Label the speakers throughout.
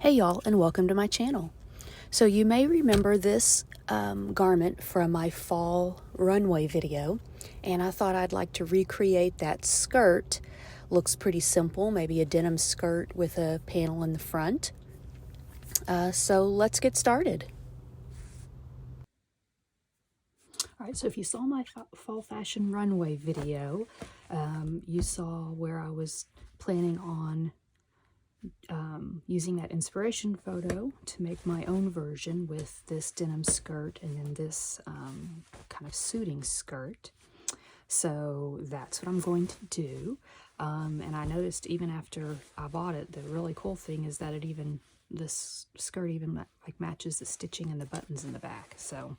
Speaker 1: Hey y'all, and welcome to my channel. So you may remember this garment from my fall runway video, and I thought I'd like to recreate that skirt. Looks pretty simple, maybe a denim skirt with a panel in the front. So let's get started. All right, so if you saw my fall fashion runway video, you saw where I was planning on using that inspiration photo to make my own version with this denim skirt and then this kind of suiting skirt. So that's what I'm going to do. And I noticed even after I bought it, the really cool thing is that this skirt even like matches the stitching and the buttons in the back. So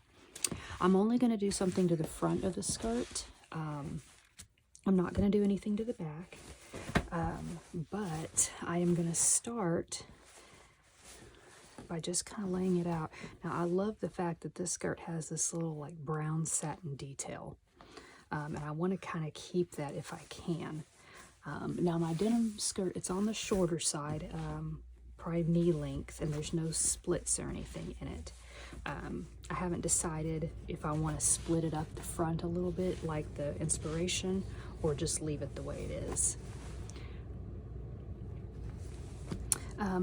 Speaker 1: I'm only going to do something to the front of the skirt. I'm not going to do anything to the back. But I am going to start by just kind of laying it out. Now, I love the fact that this skirt has this little like brown satin detail. And I want to kind of keep that if I can. Now, my denim skirt, it's on the shorter side, probably knee length, and there's no splits or anything in it. I haven't decided if I want to split it up the front a little bit like the inspiration or just leave it the way it is.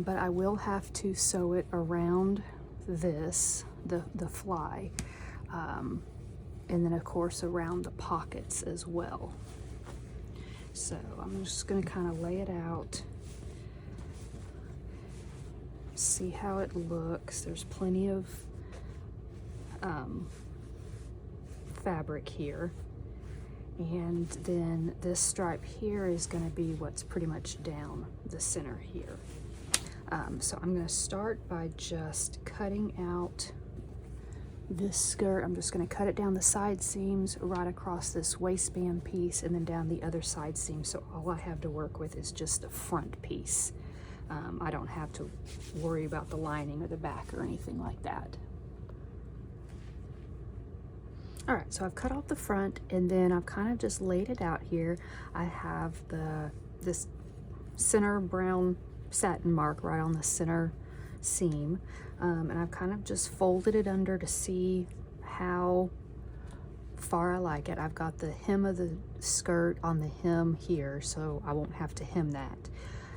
Speaker 1: But I will have to sew it around this, the fly, and then of course around the pockets as well. So I'm just going to kind of lay it out, see how it looks. There's plenty of fabric here, and then this stripe here is going to be what's pretty much down the center here. So I'm going to start by just cutting out this skirt. I'm just going to cut it down the side seams right across this waistband piece and then down the other side seam. So all I have to work with is just the front piece. I don't have to worry about the lining or the back or anything like that. All right, so I've cut off the front and then I've kind of just laid it out here. I have this center brown satin mark right on the center seam, and I've kind of just folded it under to see how far I like it. I've got the hem of the skirt on the hem here, so I won't have to hem that.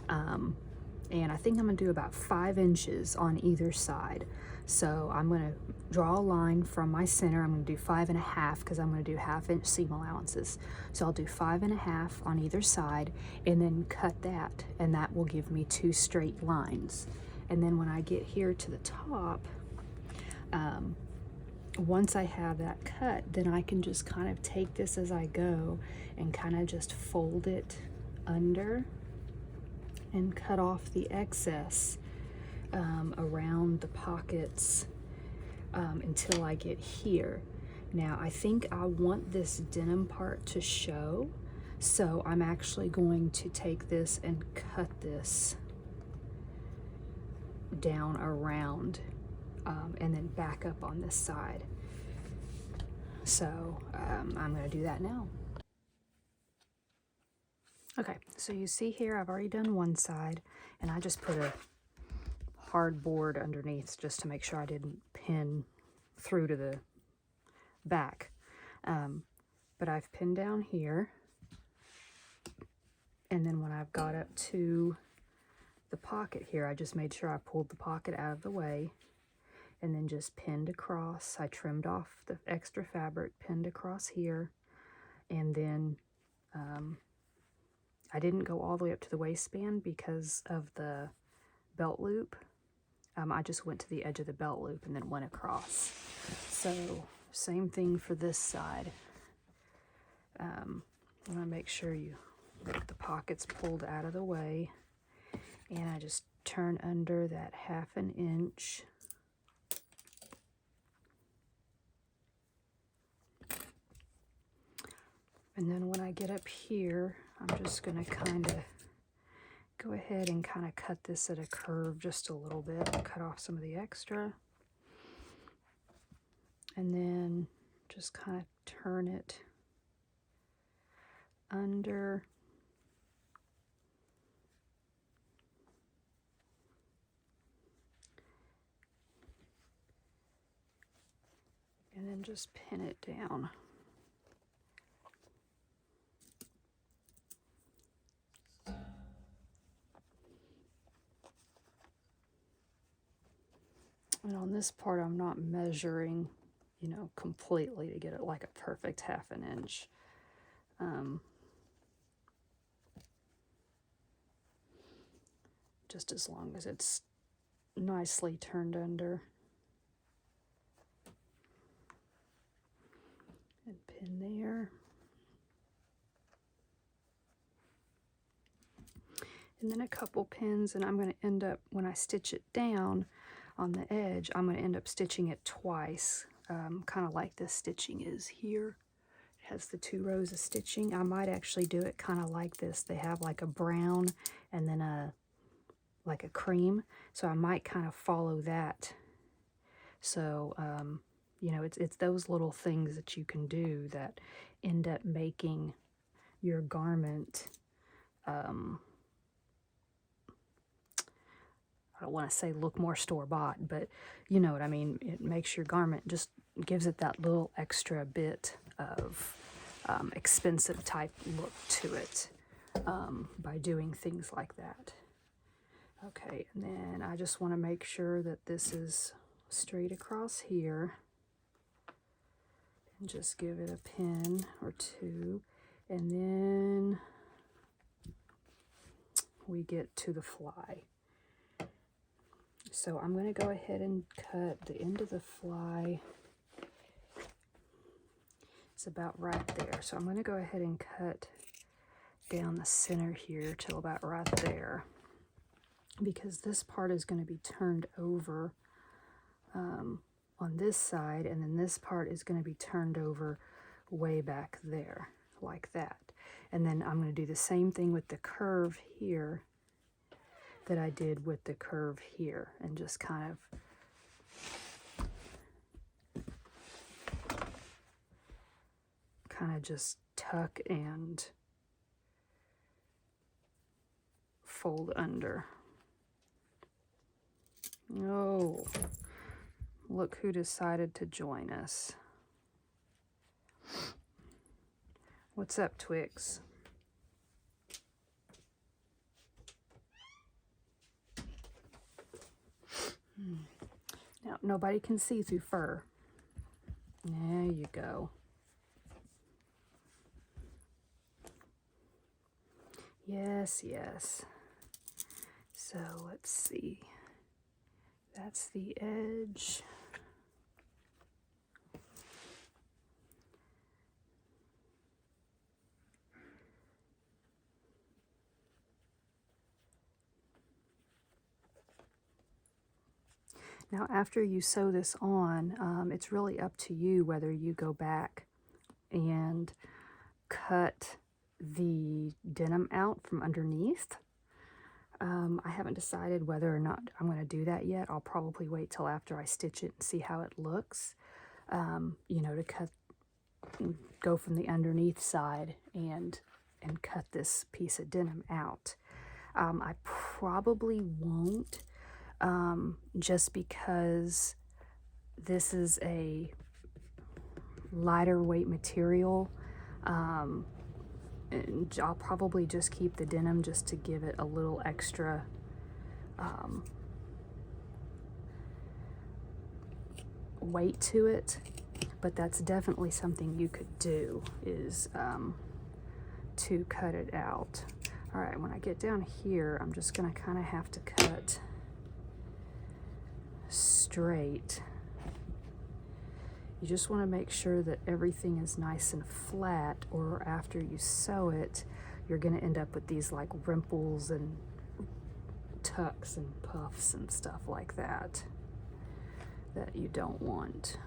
Speaker 1: And I think I'm gonna do about 5 inches on either side. So I'm gonna draw a line from my center. I'm gonna do 5.5 because I'm gonna do 1/2 inch seam allowances. So I'll do 5.5 on either side and then cut that, and that will give me 2 straight lines. And then when I get here to the top, once I have that cut, then I can just kind of take this as I go and kind of just fold it under and cut off the excess around the pockets until I get here. Now I think I want this denim part to show, so I'm actually going to take this and cut this down around and then back up on this side. So I'm going to do that now. Okay, so you see here I've already done one side, and I just put a hard board underneath just to make sure I didn't pin through to the back. But I've pinned down here, and then when I've got up to the pocket here, I just made sure I pulled the pocket out of the way and then just pinned across. I trimmed off the extra fabric, pinned across here, and then I didn't go all the way up to the waistband because of the belt loop. I just went to the edge of the belt loop and then went across. So same thing for this side. I want to make sure you get the pockets pulled out of the way, and I just turn under that 1/2 inch. And then when I get up here, I'm just going to kind of go ahead and kind of cut this at a curve just a little bit, cut off some of the extra, and then just kind of turn it under and just pin it down. And on this part, I'm not measuring, you know, completely to get it like a perfect 1/2 inch. Just as long as it's nicely turned under. And pin there. And then a couple pins, and I'm going to end up, when I stitch it down on the edge, I'm going to end up stitching it twice, kind of like this stitching is here. It has the 2 rows of stitching. I might actually do it kind of like this. They have like a brown and then like a cream, so I might kind of follow that. So you know, it's those little things that you can do that end up making your garment, I don't want to say look more store-bought, but you know what I mean. It makes your garment, just gives it that little extra bit of expensive type look to it by doing things like that. Okay, and then I just want to make sure that this is straight across here, and just give it a pin or 2, and then we get to the fly. So I'm going to go ahead and cut the end of the fly. It's about right there. So I'm going to go ahead and cut down the center here till about right there, because this part is going to be turned over on this side, and then this part is going to be turned over way back there, like that. And then I'm going to do the same thing with the curve here that I did with the curve here, and just kind of just tuck and fold under. Oh, look who decided to join us. What's up, Twix? Now, nobody can see through fur. There you go. Yes, yes. So let's see. That's the edge. Now, after you sew this on, it's really up to you whether you go back and cut the denim out from underneath. I haven't decided whether or not I'm going to do that yet. I'll probably wait till after I stitch it and see how it looks. You know, to go from the underneath side and cut this piece of denim out. I probably won't, just because this is a lighter weight material. And I'll probably just keep the denim just to give it a little extra weight to it. But that's definitely something you could do, is to cut it out. All right, when I get down here, I'm just going to kind of have to cut straight. You just want to make sure that everything is nice and flat, or after you sew it, you're going to end up with these like rimples and tucks and puffs and stuff like that that you don't want.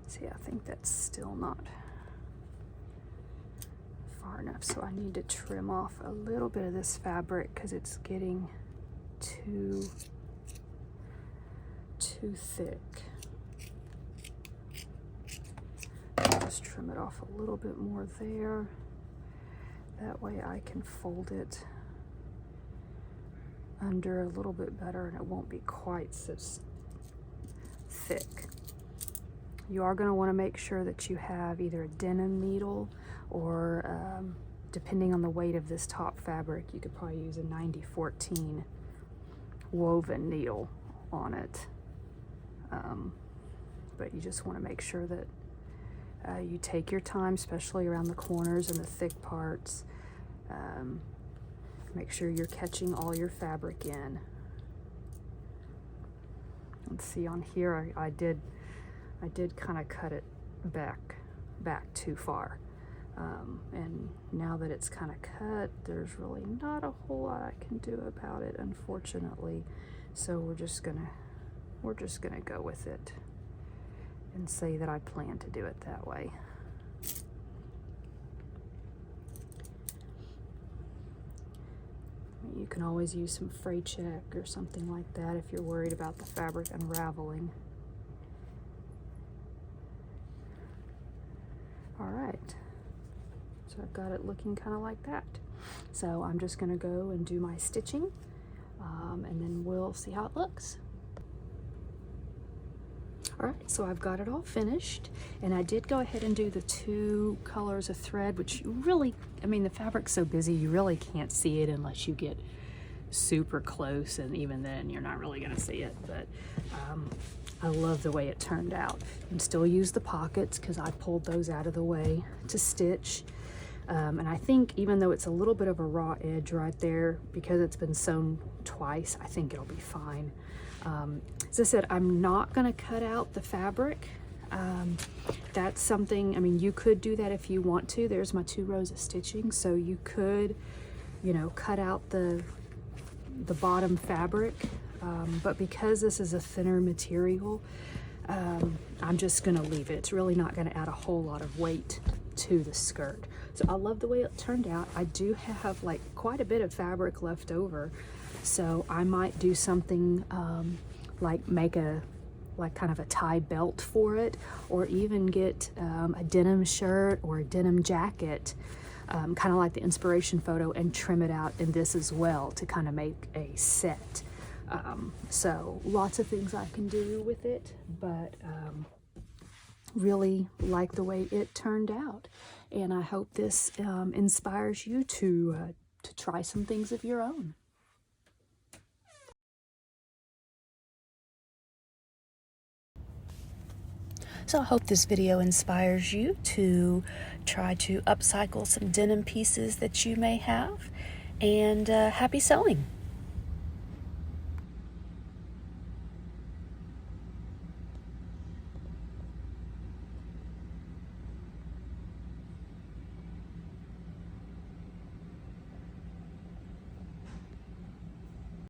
Speaker 1: See, I think that's still not far enough, so I need to trim off a little bit of this fabric because it's getting too too thick. Just trim it off a little bit more there. That way I can fold it under a little bit better and it won't be quite so thick. You are going to want to make sure that you have either a denim needle or depending on the weight of this top fabric, you could probably use a 90-14 woven needle on it. But you just want to make sure that you take your time, especially around the corners and the thick parts. Make sure you're catching all your fabric in. Let's see, on here I did kind of cut it back too far. And now that it's kind of cut, there's really not a whole lot I can do about it, unfortunately. So we're just gonna go with it and say that I plan to do it that way. You can always use some fray check or something like that if you're worried about the fabric unraveling. All right, so I've got it looking kind of like that. So I'm just gonna go and do my stitching and then we'll see how it looks. All right, so I've got it all finished, and I did go ahead and do the 2 colors of thread, which you really, I mean, the fabric's so busy, you really can't see it unless you get super close, and even then, you're not really gonna see it, but I love the way it turned out. You can still use the pockets because I pulled those out of the way to stitch. And I think even though it's a little bit of a raw edge right there, because it's been sewn twice, I think it'll be fine. As I said, I'm not gonna cut out the fabric. That's something, I mean, you could do that if you want to. There's my 2 rows of stitching, so you could, you know, cut out the bottom fabric. But because this is a thinner material, I'm just gonna leave it. It's really not gonna add a whole lot of weight to the skirt. So I love the way it turned out. I do have like quite a bit of fabric left over, so I might do something like make a kind of a tie belt for it, or even get a denim shirt or a denim jacket, kind of like the inspiration photo, and trim it out in this as well to kind of make a set. So lots of things I can do with it, but really like the way it turned out, and I hope this inspires you to try some things of your own. So I hope this video inspires you to try to upcycle some denim pieces that you may have, and happy sewing!